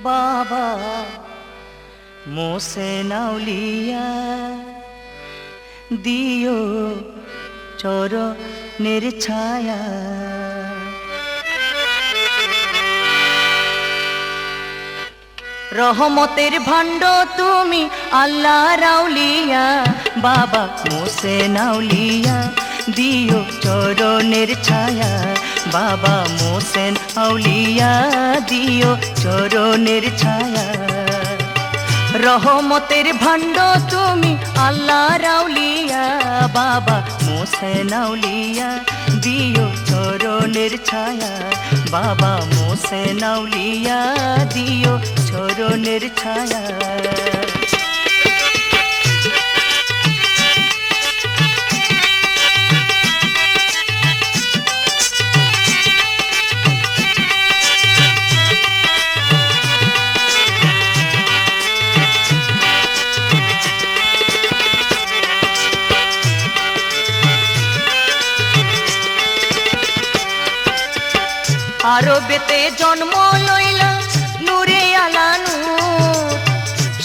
বাবা মোহসেন আউলিয়া দিও চরণের ছায়া। রহমতের ভাণ্ড তুমি আল্লাহর আউলিয়া বাবা মোহসেন আউলিয়া দিও চরণের ছায়া। বাবা মোহসেন আউলিয়া দিও চরণের ছায়া। রহমতের ভাণ্ড তুমি আল্লাহর আউলিয়া বাবা মোহসেন আউলিয়া দিও চরণের ছায়া। বাবা মোহসেন আউলিয়া দিও চরণের ছায়া। আরবেতে জন্ম লইলা নূরে আলা নূর,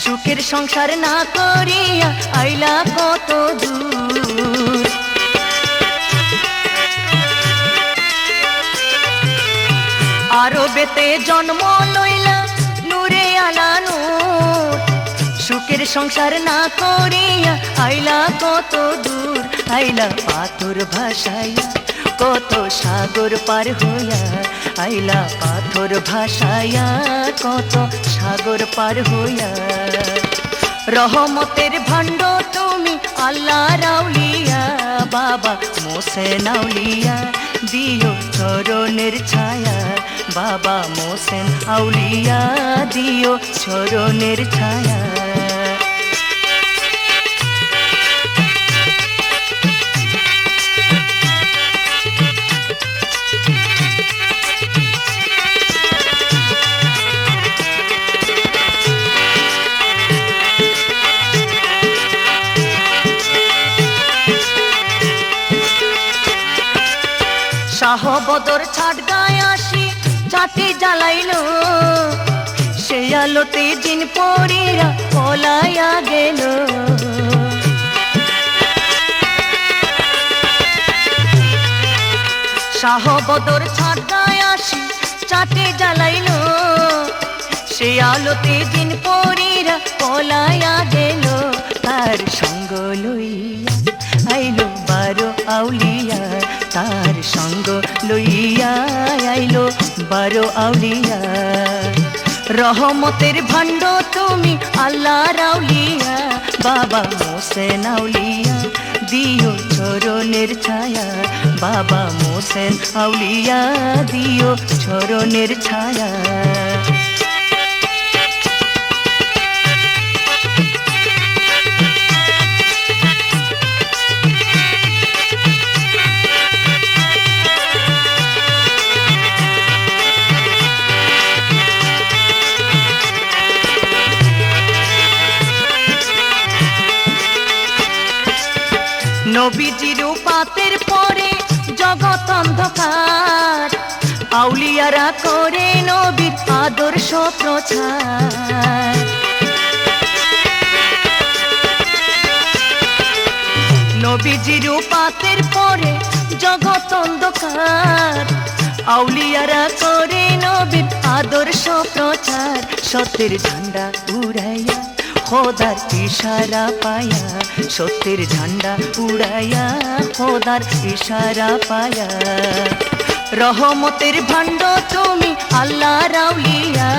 সুখের সংসার না করিয়া আইলা কত দূর। আরবেতে জন্ম লইলা নূরে আলা নূর, সুখের সংসার না করিয়া আইলা কত দূর। আইলা পাথর ভাসাইয়া কত সাগর পার হইয়া, আইলা পাথর ভাসাইয়া কত সাগর পার হইয়া। রহমতের ভাণ্ড তুমি আল্লাহর আউলিয়া বাবা মোহসেন আউলিয়া দিও চরণের ছায়া। বাবা মোহসেন আউলিয়া দিও চরণের ছায়া। শাহ বদর ছাট গায়ে আসি চাটি জ্বালাইল, সে আলোতে দিন পড়িয়া পলাইয়া গেল। শাহ বদর ছাট গায়ে আসি চাটি জ্বালাইল, সে আলোতে দিন পড়িয়া পলাইয়া গেল। তার সঙ্গ লইয়া আইলো 12 আউলিয়া, তার সঙ্গ লইয়া আইলো 12 আউলিয়া। রহমতের ভাণ্ড তুমি আল্লাহর আউলিয়া বাবা মোহসেন আউলিয়া দিও চরণের ছায়া। বাবা মোহসেন আউলিয়া দিও চরণের ছায়া। নবীজির উপাতের পরে জগৎ অন্ধকার, আউলিয়ারা করে নবীর আদর্শ প্রচার। নবীজির উপাতের পরে জগৎ অন্ধকার, আউলিয়ারা করে নবীর আদর্শ প্রচার। সত্যের ঝান্ডা উড়াইয়া খোদার ইশারা পায়া, সত্যের ঝান্ডা উড়াইয়া খোদার ইশারা পায়া। রহমতের ভাণ্ড তুমি আল্লাহর আউলিয়া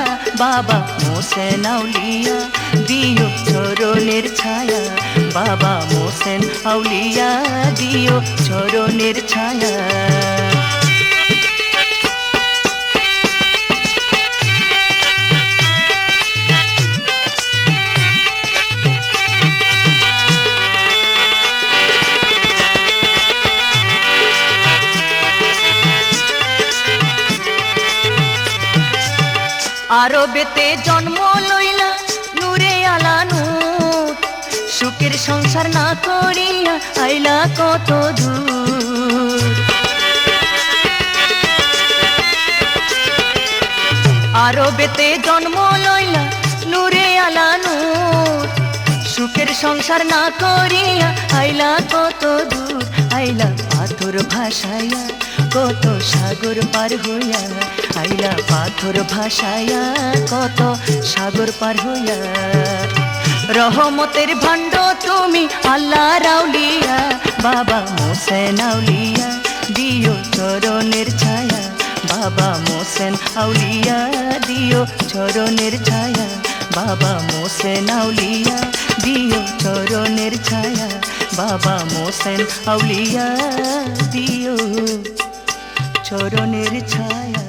বাবা মোহসেন আউলিয়া দিও চরণের ছায়া। বাবা মোহসেন আউলিয়া দিও চরণের ছায়া। আরবেতে জন্ম লইলা নূরে আলা নূর, সুখের সংসার না করিয়া আইলা কত দূর। আরবেতে জন্ম লইলা নূরে আলা নূর, সুখের সংসার না করিয়া আইলা কত দূর, আইলা পাথর ভাসাইয়া কত সাগর পার হইয়া, আইলা পাথর ভাসাইয়া কত সাগর পার হইয়া। রহমতের ভাণ্ড তুমি আল্লাহ রাউলিয়া, বাবা মোসেন আউলিয়া দিও চরণের ছায়া, বাবা মোসেন আউলিয়া দিও চরণের ছায়া, বাবা মোসেন আউলিয়া দিও চরণের ছায়া, বাবা মোসেন আউলিয়া দিও চরণের ছায়া।